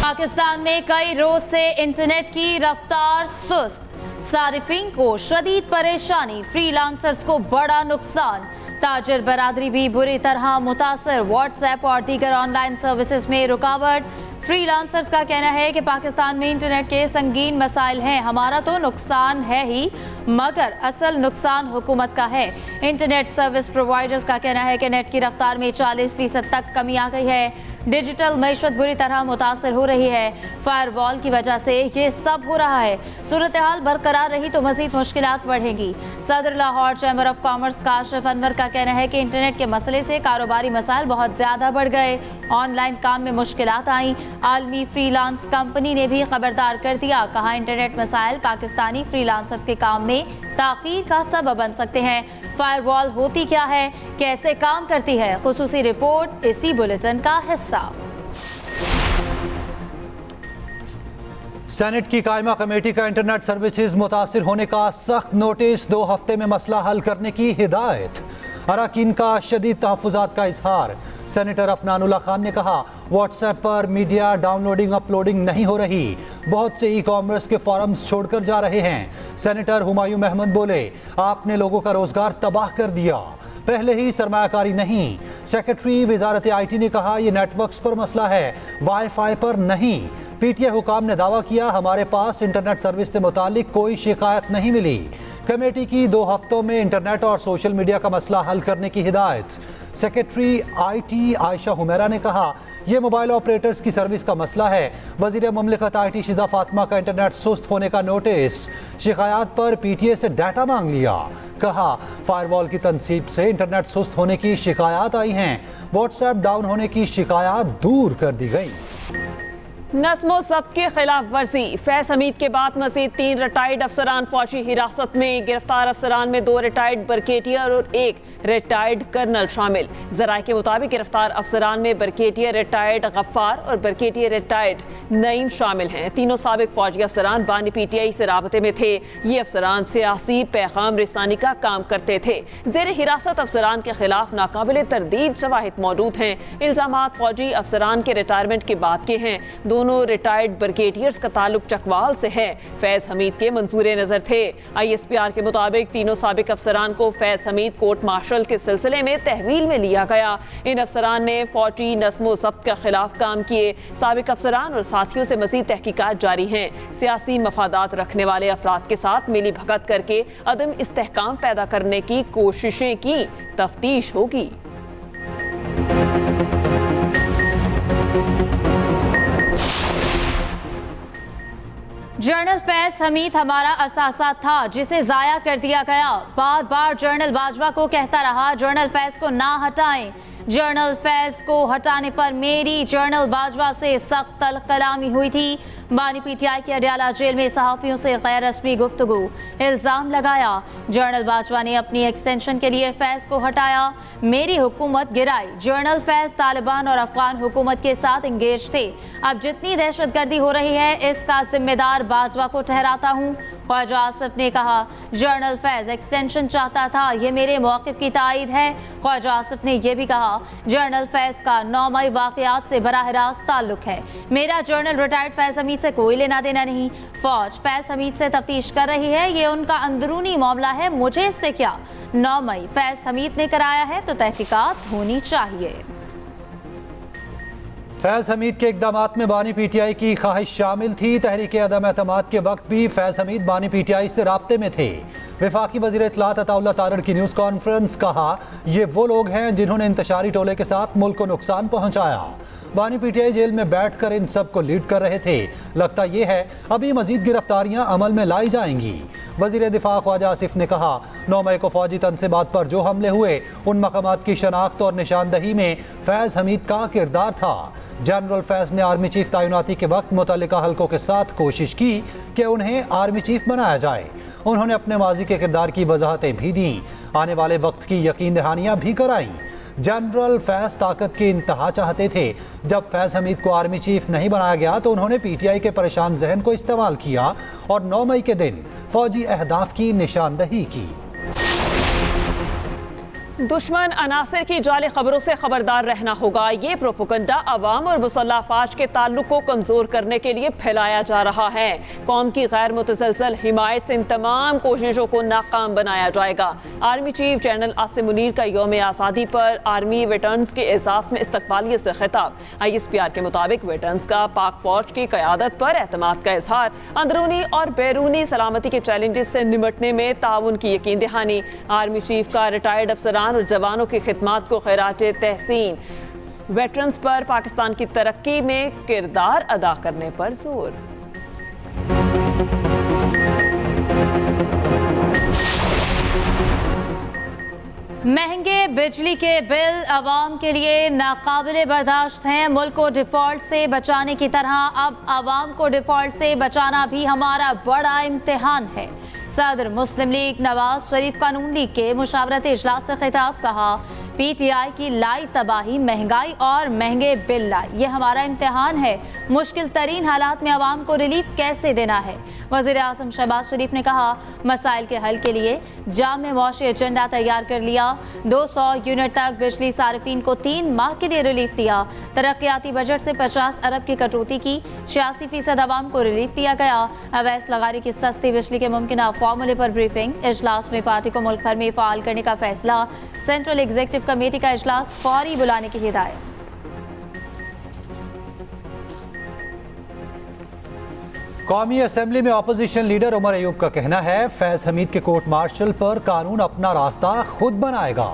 पाकिस्तान में कई रोज से इंटरनेट की रफ्तार सुस्त, सारिफीन को शदीद परेशानी, फ्रीलांसर्स को बड़ा नुकसान, ताजिर बरादरी भी बुरी तरह मुतासर, व्हाट्सएप और दीगर ऑनलाइन सर्विसेज में रुकावट। फ्रीलांसर्स का कहना है कि पाकिस्तान में इंटरनेट के संगीन मसाइल हैं, हमारा तो नुकसान है ही मगर असल नुकसान हुकूमत का है। इंटरनेट सर्विस प्रोवाइडर्स का कहना है कि नेट की रफ्तार में 40% तक कमी आ गई है। डिजिटल मैशत बुरी तरह मुतासर हो रही है, फायरवॉल की वजह से ये सब हो रहा है। सूरत हाल बरकरार रही तो मजीद मुश्किलात बढ़ेंगी। सदर Lahore chamber of commerce Kashif Anwar का कहना है कि इंटरनेट के मसले से कारोबारी मसाइल बहुत ज़्यादा बढ़ गए, ऑनलाइन काम में मुश्किलात आई। आलमी फ्रीलांस कंपनी ने भी खबरदार कर दिया, कहा इंटरनेट मसाइल पाकिस्तानी फ्रीलांसर्स के काम में ताख़ीर का सबब बन सकते हैं। फायरवॉल होती क्या है, कैसे काम करती है, खुसूसी रिपोर्ट इसी बुलेटिन का हिस्सा। सेनेट की कायमा कमेटी का इंटरनेट सर्विसेज मुतासिर होने का सख्त नोटिस, 2 हफ्ते में मसला हल करने की हिदायत। अरकान का शदीद तहफ़्फ़ुज़ात का इजहार। सेनेटर अफनानुल्लाह खान ने कहा, व्हाट्सएप पर मीडिया डाउनलोडिंग अपलोडिंग नहीं हो रही, बहुत से ई-कॉमर्स के फॉरम्स छोड़कर जा रहे हैं। सेनेटर हुमायूं महमूद बोले, आपने लोगों का रोजगार तबाह कर दिया, पहले ही सरमायाकारी नहीं। सेक्रेटरी वजारत IT ने कहा, यह नेटवर्क्स पर मसला है, वाईफाई पर नहीं। PTI हुकाम ने दावा किया, हमारे पास इंटरनेट सर्विस से मुतालिक कोई शिकायत नहीं मिली। कमेटी की 2 हफ्तों में इंटरनेट और सोशल मीडिया का मसला हल करने की हिदायत। सेक्रेटरी IT आयशा हुमैरा ने कहा, यह मोबाइल ऑपरेटर्स की सर्विस का मसला है। वज़ीर मुमलिकत IT शिजा फातिमा का इंटरनेट सुस्त होने का नोटिस। शिकायत पर PTI से डाटा मांग लिया, कहा फायरवॉल की तनसीब से इंटरनेट सुस्त होने की शिकायत आई हैं, व्हाट्सएप डाउन होने की शिकायत दूर कर दी गई। नज़्म ज़ब्त की खिलाफ वर्जी, फैज़ हमीद के बाद मज़ीद 3 रिटायर्ड अफसरान फौजी हिरासत में। गिरफ्तार अफसरान में 2 रिटायर्ड ब्रिगेडियर और 1 रिटायर्ड कर्नल शामिल। ज़राए के मुताबिक गिरफ्तार अफसरान में ब्रिगेडियर रिटायर्ड गफ्फार और ब्रिगेडियर रिटायर्ड नईम शामिल हैं। तीनों साबिक फौजी अफसरान बानी PTI से राबते में थे। ये अफसरान सियासी पैगाम रिसानी का काम करते थे। ज़ेर हिरासत अफसरान के खिलाफ नाकाबिल तरदीद शवाहिद मौजूद हैं। इल्ज़ामात फौजी अफसरान के रिटायरमेंट के बाद के हैं। दोनों रिटायर्ड ब्रिगेडियर्स का ताल्लुक चकवाल से है। फैज़ हमीद के मंसूरे नजर थे। ISPR के मुताबिक तीनों साबिक अफसरान को फैज़ हमीद कोर्ट मार्शल के सिलसिले में तहवील में लिया गया। इन अफसरान ने फौजी नज़्म ज़ब्त के खिलाफ काम किए। साबिक अफसरान और साथियों से मज़ीद तहकीकात जारी हैं। सियासी मफादात रखने वाले अफराद के साथ मिली भगत करके अदम इस्तेहकाम पैदा करने की कोशिशें की तफ्तीश होगी। जनरल फैज़ हमीद हमारा असासा था जिसे जाया कर दिया गया। बार बार जनरल बाजवा को कहता रहा, जनरल फैज़ को ना हटाएं। जनरल फैज़ को हटाने पर मेरी जनरल बाजवा से सख्त कलामी हुई थी। बानी PTI के अडियाला जेल में सहाफ़ियों से गैर रस्मी गुफ्तगू, इल्ज़ाम लगाया। जनरल बाजवा ने अपनी एक्सटेंशन के लिए फैज़ को हटाया, मेरी हुकूमत गिराई। जनरल फैज़ तालिबान और अफगान हुकूमत के साथ इंगेज थे। अब जितनी दहशतगर्दी हो रही है इसका जिम्मेदार बाजवा को ठहराता हूँ। ख्वाजा आसिफ ने कहा, जनरल फैज़ एक्सटेंशन चाहता था, ये मेरे मौक़िफ़ की तायद है। ख्वाजा आसिफ ने यह भी कहा, जनरल फैज़ का 9 मई वाक़यात से बराह रास्त ताल्लुक है, मेरा जनरल रिटायर्ड फैज़ हमीद से कोई लेना देना नहीं। फौज फैज़ हमीद से तफ्तीश कर रही है, ये उनका अंदरूनी मामला है, मुझे इससे क्या। 9 मई फैज़ हमीद ने कराया है तो तहकीकात होनी चाहिए। फैज़ हमीद के इक़दामात में बानी PTI की ख्वाहिश शामिल थी। तहरीक अदम एतमाद के वक्त भी फैज़ हमीद बानी PTI से राब्ते में थे। वफाकी वज़ीर इत्तलात अताउल्लाह तारड़ की न्यूज़ कॉन्फ्रेंस, कहा ये वो लोग हैं जिन्होंने इंतशारी टोले के साथ मुल्क को नुकसान पहुँचाया। बानी PTI जेल में बैठ कर इन सब को लीड कर रहे थे। लगता यह है अभी मजीद गिरफ्तारियां अमल में लाई जाएंगी। वज़ीर दिफा ख्वाजा आसिफ ने कहा, 9 मई को फौजी तनसीबात पर जो हमले हुए उन मकामात की शनाख्त और निशानदही में फैज़ हमीद का किरदार था। जनरल फैज़ ने आर्मी चीफ तैनाती के वक्त मुतल्लिका हल्कों के साथ कोशिश की कि उन्हें आर्मी चीफ बनाया जाए। उन्होंने अपने माजी के किरदार की वजाहतें भी दी, आने वाले वक्त की यकीन दहानियाँ भी कराईं। जनरल फैज़ ताकत की इंतहा चाहते थे। जब फैज़ हमीद को आर्मी चीफ नहीं बनाया गया तो उन्होंने PTI के परेशान जहन को इस्तेमाल किया और 9 मई के दिन फौजी अहदाफ की निशानदही की। दुश्मन अनासिर की जाली खबरों से खबरदार रहना होगा। ये प्रोपोगंडा अवाम और मुसल्लह अफवाज के ताल्लुक को कमजोर करने के लिए फैलाया जा रहा है। कौम की गैर मुतसलसल हिमायत से इन तमाम कोशिशों को नाकाम बनाया जाएगा। Army chief general Asim Munir का यौम आज़ादी पर आर्मी वेटरन्स के एहसास में इस्तकबालियत से खिताब। ISPR के मुताबिक वेटरन्स का पाक फौज की क़यादत पर एतमाद का इजहार, अंदरूनी और बैरूनी सलामती के चैलेंजेस से निमटने में ताउन की यकीन दहानी। आर्मी चीफ का रिटायर्ड अफसरान और जवानों की खिदमत को खैराते तहसीन। वेटरन्स पर पाकिस्तान की तरक्की में किरदार अदा करने पर जोर। महंगे बिजली के बिल अवाम के लिए नाकाबिले बर्दाश्त हैं। मुल्क को डिफॉल्ट से बचाने की तरह अब अवाम को डिफॉल्ट से बचाना भी हमारा बड़ा इम्तिहान है। सदर मुस्लिम लीग नवाज शरीफ कानून लीग के मुशावरती इजलास से खिताब। कहा, PTI की लाई तबाही, महंगाई और महंगे बिल लाई, ये हमारा इम्तिहान है। मुश्किल तरीन हालात में आवाम को रिलीफ कैसे देना है। वज़ीर आज़म शहबाज शरीफ ने कहा, मसाइल के हल के लिए जामे मौशी एजेंडा तैयार कर लिया। 200 यूनिट तक बिजली सारिफीन को 3 माह के लिए रिलीफ दिया। तरक्याती बजट से 50 अरब की कटौती की, 86% आवाम को रिलीफ दिया गया। अवैस लगारी की सस्ती बिजली के मुमकिन फॉर्मूले पर ब्रीफिंग। इजलास में पार्टी को मुल्क भर में फाल करने का फैसला। सेंट्रल एग्जीक्यूटिव कमेटी का इजलास फौरी बुलाने की हिदायत। कौमी असेंबली में अपोजिशन लीडर उमर अयूब का कहना है, फैज हमीद के कोर्ट मार्शल पर कानून अपना रास्ता खुद बनाएगा।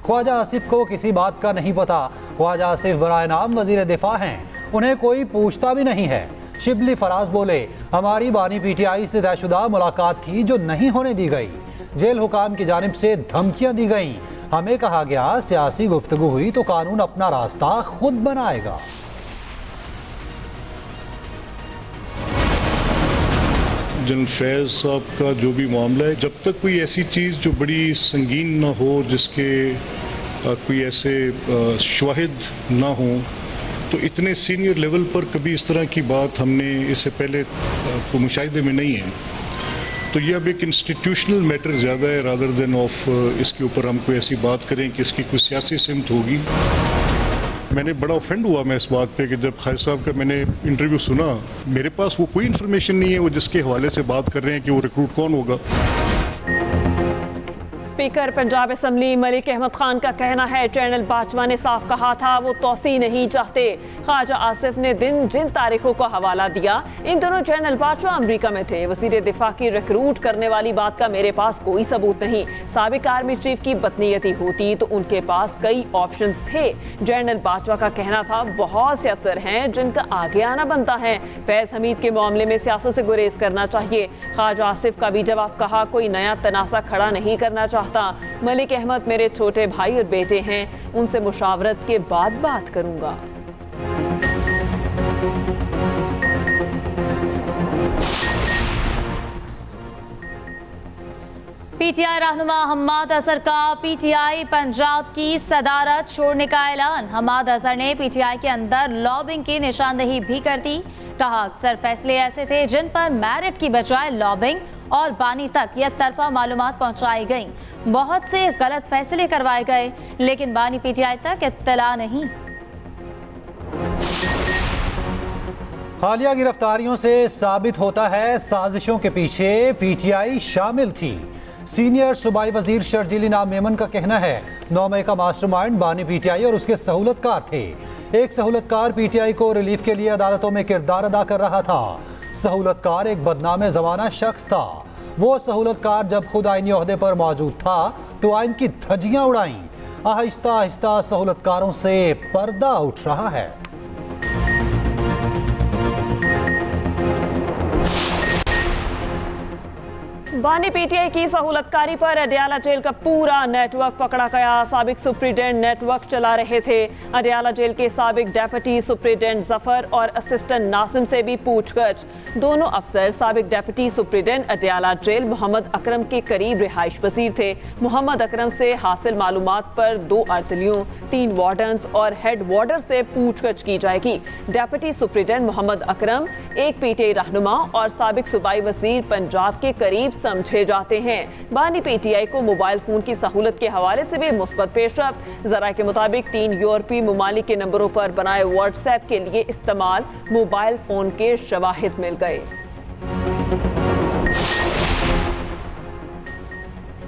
ख्वाजा आसिफ को किसी बात का नहीं पता। ख्वाजा आसिफ बराए नाम वजीर दिफा हैं, उन्हें कोई पूछता भी नहीं है। शिबली फराज बोले, हमारी बानी PTI से तयशुदा मुलाकात थी जो नहीं होने दी गई। जेल हुकाम की जानिब से धमकियां दी गईं। हमें कहा गया सियासी गुफ्तगू हुई तो कानून अपना रास्ता खुद बनाएगा। जनरल फैज साहब का जो भी मामला है, जब तक कोई ऐसी चीज़ जो बड़ी संगीन ना हो, जिसके कोई ऐसे शवाहिद ना हो, तो इतने सीनियर लेवल पर कभी इस तरह की बात हमने इससे पहले को मुशाहिदे में नहीं है। तो ये अब एक इंस्टीट्यूशनल मैटर ज़्यादा है रादर देन ऑफ इसके ऊपर हम कोई ऐसी बात करें कि इसकी कोई सियासी सिमत होगी। मैंने बड़ा ऑफेंड हुआ मैं इस बात पे कि जब खालिद साहब का मैंने इंटरव्यू सुना, मेरे पास वो कोई इन्फॉर्मेशन नहीं है वो जिसके हवाले से बात कर रहे हैं कि वो रिक्रूट कौन होगा। स्पीकर पंजाब असम्बली मलिक अहमद खान का कहना है, जनरल बाजवा ने साफ कहा था वो तोसी नहीं चाहते। ख्वाजा आसिफ ने जिन तारीखों का हवाला दिया, इन दोनों जनरल बाजवा अमरीका में थे। वजीर दिफा की रिक्रूट करने वाली बात का मेरे पास कोई सबूत नहीं। साबिक आर्मी चीफ की बदनीयती होती तो उनके पास कई ऑप्शंस थे। जनरल बाजवा का कहना था, बहुत से अफसर हैं जिनका आगे आना बनता है। फैज हमीद के मामले में सियासत से गुरेज करना चाहिए। ख्वाजा आसिफ का भी जवाब, कहा कोई नया तनासा खड़ा नहीं करना चाहता। मलिक अहमद मेरे छोटे भाई और बेटे हैं, उनसे मुशावरत के बाद बात करूंगा। PTI रहनुमा हम्माद अजहर का PTI पंजाब की सदारत छोड़ने का ऐलान। हम्माद अजहर ने PTI के अंदर लॉबिंग की निशानदेही भी कर दी। कहा, अक्सर फैसले ऐसे थे जिन पर मेरिट की बजाय लॉबिंग और बानी तक एक तरफा मालूमात पहुंचाई गई। बहुत से गलत फैसले करवाए गए, लेकिन बानी PTI तक इत्तला नहीं। हालिया गिरफ्तारियों से साबित होता है साजिशों के पीछे PTI शामिल थी। सीनियर सूबाई वजीर शर्जीली नाम मेमन का कहना है, 9 मई का मास्टरमाइंड बानी PTI और उसके सहूलतकार थे। एक सहूलतकार PTI को रिलीफ के लिए अदालतों में किरदार अदा कर रहा था। सहूलतकार एक बदनाम ज़माना शख्स था। वो सहूलतकार जब खुद आईनी ओहदे पर मौजूद था तो आइन की धज्जियां उड़ाईं। आहिस्ता आहिस्ता सहूलतकारों से पर्दा उठ रहा है। बानी PTI की सहूलतकारी पर अडियाला जेल का पूरा नेटवर्क पकड़ा गया। साबिक सुप्रीडेंट नेटवर्क चला रहे थे। अडियाला जेल के साबिक डेप्यूटी सुप्रीडेंट जफर और असिस्टेंट नासिम से भी पूछगछ। दोनों अफसर साबिक deputy superintendent Adiala jail Mohammad Akram के करीब रिहाइश पजीर थे। मोहम्मद अकरम से हासिल मालूमात पर 2 अर्तलियों, 3 वार्डन्स और हेड वार्डर से पूछगछ की जाएगी। डेप्यूटी सुप्रीडेंट मोहम्मद अकरम एक PTI रहनुमा और साबिक सूबाई वजीर पंजाब के करीब समझे जाते हैं। बानी पीटीआई को मोबाइल फोन की सहूलत के हवाले से भी मुस्बत पेशरफ्त। जरा के मुताबिक 3 यूरोपीय ममालिक के नंबरों पर बनाए व्हाट्सएप के लिए इस्तेमाल मोबाइल फोन के शवाहिद मिल गए।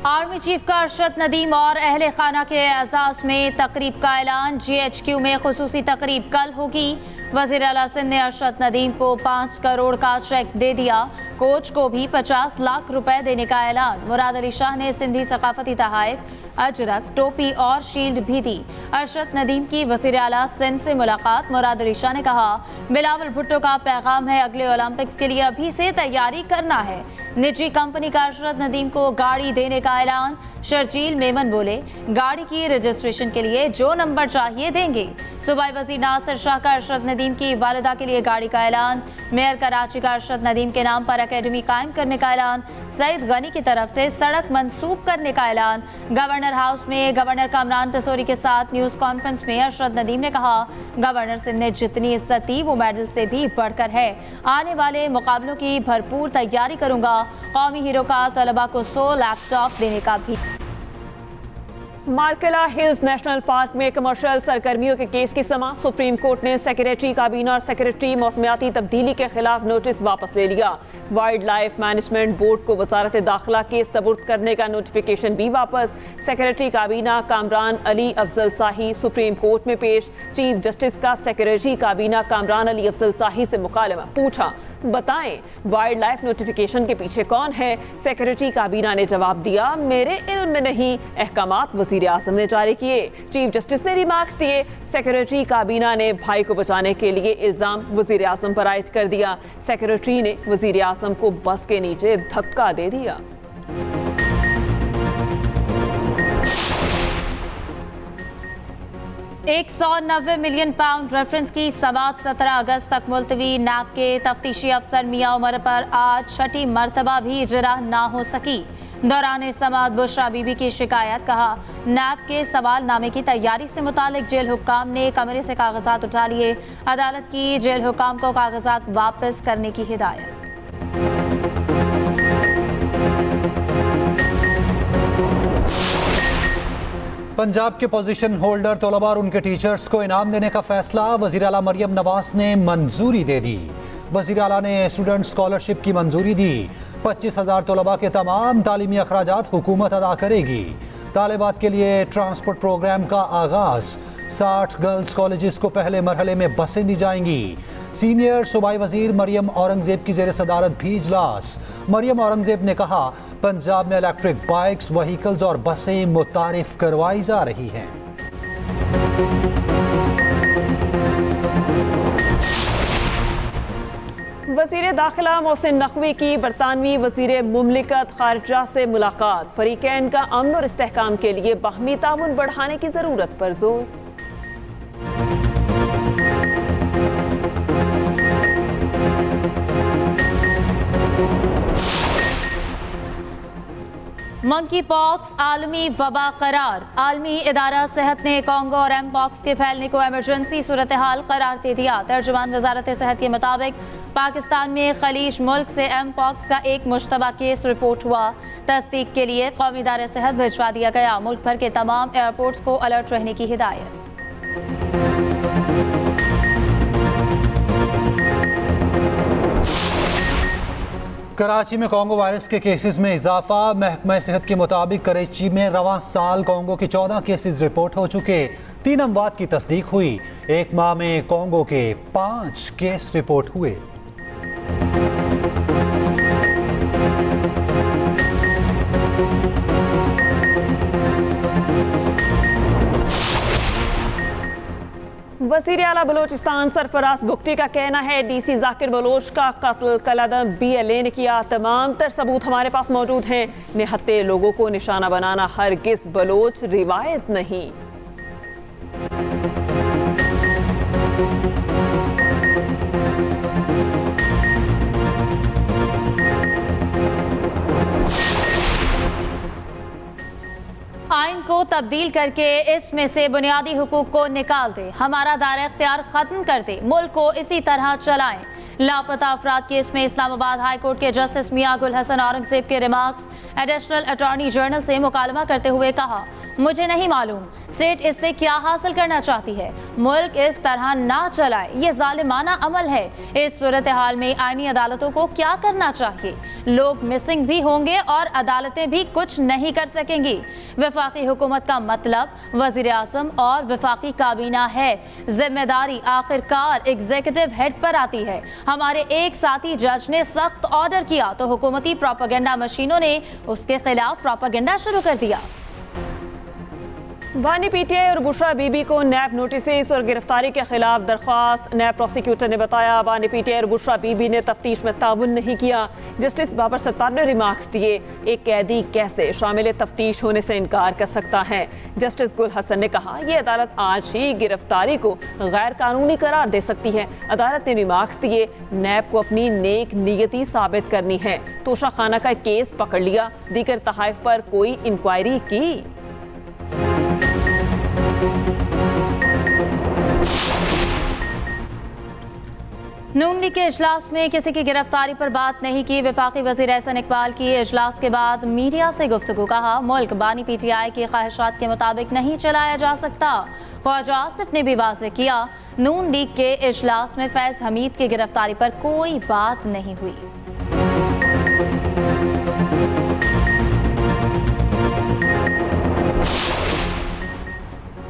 आर्मी चीफ का अरशद नदीम और अहले खाना के एजाज में तकरीब का ऐलान। GHQ में खुसूसी तकरीब कल होगी। वज़ीर आला सिंध ने अरशद नदीम को 5 करोड़ का चेक दे दिया। कोच को भी 50 लाख रुपए देने का ऐलान। मुराद अली शाह ने सिंधी सकाफती तहाइफ, अजरक, टोपी और शील्ड भी दी। अरशद नदीम की वज़ीर आला सिंध से मुलाकात। मुराद अली शाह ने कहा, बिलावल भुट्टो का पैगाम है, अगले ओलंपिक्स के लिए अभी से तैयारी करना है। निजी कंपनी का अरशद नदीम को गाड़ी देने का ऐलान। शर्जील मेमन बोले, गाड़ी की रजिस्ट्रेशन के लिए जो नंबर चाहिए देंगे। सूबाई वज़ीर नासिर शाह का अरशद नदीम की वालिदा के लिए गाड़ी का ऐलान। मेयर कराची का अरशद नदीम के नाम पर अकेडमी कायम करने का ऐलान। सईद गनी की तरफ से सड़क मंसूब करने का ऐलान। गवर्नर हाउस में गवर्नर कामरान तसोरी के साथ न्यूज़ कॉन्फ्रेंस में अरशद नदीम ने कहा, गवर्नर सिंध ने जितनी इज्जत दी वो मेडल से भी बढ़कर है। आने वाले मुकाबलों की भरपूर तैयारी करूंगा। कौमी हीरो का तलबा को 100 लैपटॉप देने का भी। मार्केला हिल्स नेशनल पार्क में कमर्शियल सरगर्मियों के केस की समाअत। सुप्रीम कोर्ट ने सेक्रेटरी काबीना और सेक्रेटरी मौसमियाती तब्दीली के खिलाफ नोटिस वापस ले लिया। वाइल्ड लाइफ मैनेजमेंट बोर्ड को वजारत दाखिला के सबूत करने का नोटिफिकेशन भी वापस। सेक्रेटरी काबीना कामरान अली अफजल शाही सुप्रीम कोर्ट में पेश। चीफ जस्टिस का सेक्रेटरी काबीना कामरान अली अफजल शाही से मुकालमा। पूछा, बताएं वाइल्ड लाइफ नोटिफिकेशन के पीछे कौन है? सेक्रेटरी काबीना ने जवाब दिया, मेरे इल्म में नहीं, अहकामात वजीर आजम ने जारी किए। चीफ जस्टिस ने रिमार्क्स दिए। सेक्रेटरी काबीना ने भाई को बचाने के लिए इल्जाम वजीर आजम पर आयद कर दिया। सेक्रेटरी ने वजीर आजम को बस के नीचे धक्का दे दिया। £190 मिलियन रेफरेंस की समाअत 17 अगस्त तक मुलतवी। नैब के तफ्तीशी अफसर मियां उमर पर आज छठी मरतबा भी इजरा ना हो सकी। दौरान समाअत बुशरा बीबी की शिकायत। कहा, नैब के सवालनामे की तैयारी से मुतालिक जेल हुक्काम ने कमरे से कागजात उठा लिए। अदालत की जेल हुक्काम को कागजात वापस करने की हिदायत। पंजाब के पोजीशन होल्डर तलबा और उनके टीचर्स को इनाम देने का फैसला वज़ीर आला मरियम नवाज ने मंजूरी दे दी। वज़ीर आला ने स्टूडेंट स्कॉलरशिप की मंजूरी दी। 25,000 तलबा के तमाम तालीमी अखराजात हुकूमत अदा करेगी। तालिबात के लिए ट्रांसपोर्ट प्रोग्राम का आगाज। 60 गर्ल्स कॉलेजेस को पहले मरहले में बसें दी जाएंगी। सीनियर सूबाई वजीर मरियम औरंगजेब की जेर सदारत भी इजलास। मरियम औरंगजेब ने कहा, पंजाब में इलेक्ट्रिक बाइक्स, व्हीकल्स और बसें मुतारिफ करवाई जा रही हैं। वज़ीर दाखिला मोहसिन नकवी की बरतानवी वज़ीर मुमलिकत खारिजा से मुलाकात। फरीकैन का अमन और इस्तेहकाम के लिए बाहमी ताउन बढ़ाने की ज़रूरत पर जोर। मंकी पॉक्स आलमी वबा करार। आलमी इदारा सेहत ने कोंगो और एम पॉक्स के फैलने को इमरजेंसी सूरत हाल करार दे दिया। तर्जुमान वजारत सेहत के मुताबिक पाकिस्तान में खलीज मुल्क से एम पॉक्स का एक मुश्तबा केस रिपोर्ट हुआ। तस्दीक के लिए कौमी इदारे सेहत भिजवा दिया गया। मुल्क भर के तमाम एयरपोर्ट्स को अलर्ट रहने की हिदायत। कराची में कोंगो वायरस के केसेस में इजाफा। महकमा सेहत के मुताबिक कराची में रवां साल कोंगो के 14 केसेस रिपोर्ट हो चुके। 3 अमवात की तस्दीक हुई। एक माह में कोंगो के 5 केस रिपोर्ट हुए। वज़ीर आला बलोचिस्तान सरफराज भुगटी का कहना है, DC जाकिर बलोच का कत्ल कलअदम BLA ने किया। तमाम तर सबूत हमारे पास मौजूद हैं। निहत्ते लोगों को निशाना बनाना हरगिज़ बलोच रिवायत नहीं। आइन को तब्दील करके इसमें से बुनियादी हुकूक को निकाल दे। हमारा दायरा इख्तियार खत्म कर दे। मुल्क को इसी तरह चलाएं। लापता अफराद केस में इस्लामाबाद हाई कोर्ट के जस्टिस मियां गुल हसन औरंगजेब के रिमार्क्स। एडिशनल अटॉर्नी जनरल से मुकालमा करते हुए कहा, मुझे नहीं मालूम स्टेट इससे क्या हासिल करना चाहती है। मुल्क इस तरह ना चलाए, ये जालिमाना अमल है। इस सूरत हाल में आईनी अदालतों को क्या करना चाहिए? लोग मिसिंग भी होंगे और अदालतें भी कुछ नहीं कर सकेंगी। वफाकी हुकूमत का मतलब वजीर आज़म और वफाकी काबीना है। जिम्मेदारी आखिरकार एग्जीक्यूटिव हेड पर आती है। हमारे एक साथी जज ने सख्त ऑर्डर किया तो हुकूमती प्रोपेगेंडा मशीनों ने उसके खिलाफ प्रोपेगेंडा शुरू कर दिया। बानी पीटीआई और बुशरा बीबी को नैब नोटिस और गिरफ्तारी के खिलाफ दरख्वास्त। नैब प्रोसिक्यूटर ने बताया, बानी पीटीआई और बुशरा बीबी ने तफ्तीश में ताउन नहीं किया। जस्टिस बाबर सत्तार ने रिमार्क्स दिए, एक कैदी कैसे शामिल तफ्तीश होने से इनकार कर सकता है। जस्टिस गुल हसन ने कहा, यह अदालत आज ही गिरफ्तारी को गैर कानूनी करार दे सकती है। अदालत ने रिमार्क्स दिए, नैब को अपनी नेक नीयती साबित करनी है। तोशा खाना का केस पकड़ लिया, दीगर तहाइफ पर कोई इंक्वायरी की। नून लीग के इजलास में किसी की गिरफ्तारी पर बात नहीं की। वफाकी वजीर एहसन इकबाल की इजलास के बाद मीडिया से गुफ्तगू। कहा, मुल्क बानी पीटीआई की ख्वाहिशात के मुताबिक नहीं चलाया जा सकता। ख्वाजा आसिफ ने भी वाज़ेह किया, नून लीग के इजलास में फैज हमीद की गिरफ्तारी पर कोई बात नहीं हुई।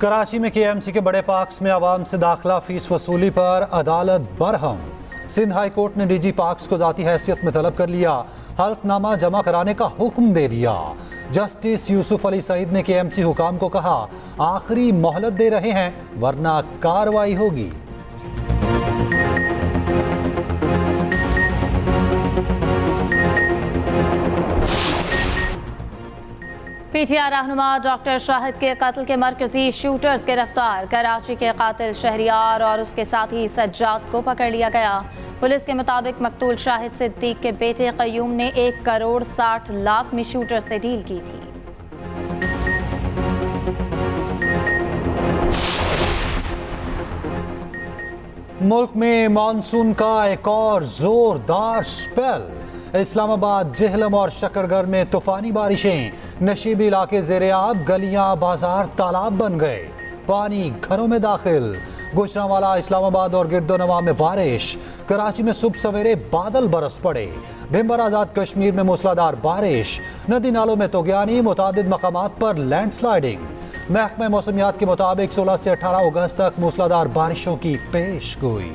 कराची में केएमसी के बड़े पार्क्स में आवाम से दाखिला फीस वसूली पर अदालत बरहम। सिंध हाई कोर्ट ने डीजी पार्क्स को जाती हैसियत में तलब कर लिया। हल्फनामा जमा कराने का हुक्म दे दिया। जस्टिस यूसुफ अली सईद ने केएमसी हुकाम को कहा, आखिरी मोहलत दे रहे हैं वरना कार्रवाई होगी। पीटीआई रहनुमा डॉक्टर शाहिद के कत्ल के मरकजी शूटर्स गिरफ्तार। कराची के कातिल शहरियार और उसके साथी सज्जाद को पकड़ लिया गया। पुलिस के मुताबिक मकतूल शाहिद सिद्दीक के बेटे कयूम ने 1 करोड़ 60 लाख में शूटर से डील की थी। मुल्क में मानसून का एक और जोरदार स्पेल। इस्लामाबाद, जेहलम और शकरगढ़ में तूफानी बारिशें। नशीबी इलाके ज़ेरे आब, गलियां, बाजार तालाब बन गए। पानी घरों में दाखिल। गुजरांवाला, इस्लामाबाद और गिरदोनवा में बारिश। कराची में सुबह सवेरे बादल बरस पड़े। भिंबर आज़ाद कश्मीर में मूसलाधार बारिश। नदी नालों में तोगयानी, मुतादिद मकामात पर लैंडस्लाइडिंग। महकमा मौसमियात के मुताबिक 16 से 18 अगस्त तक मूसलाधार बारिशों की पेशगोई।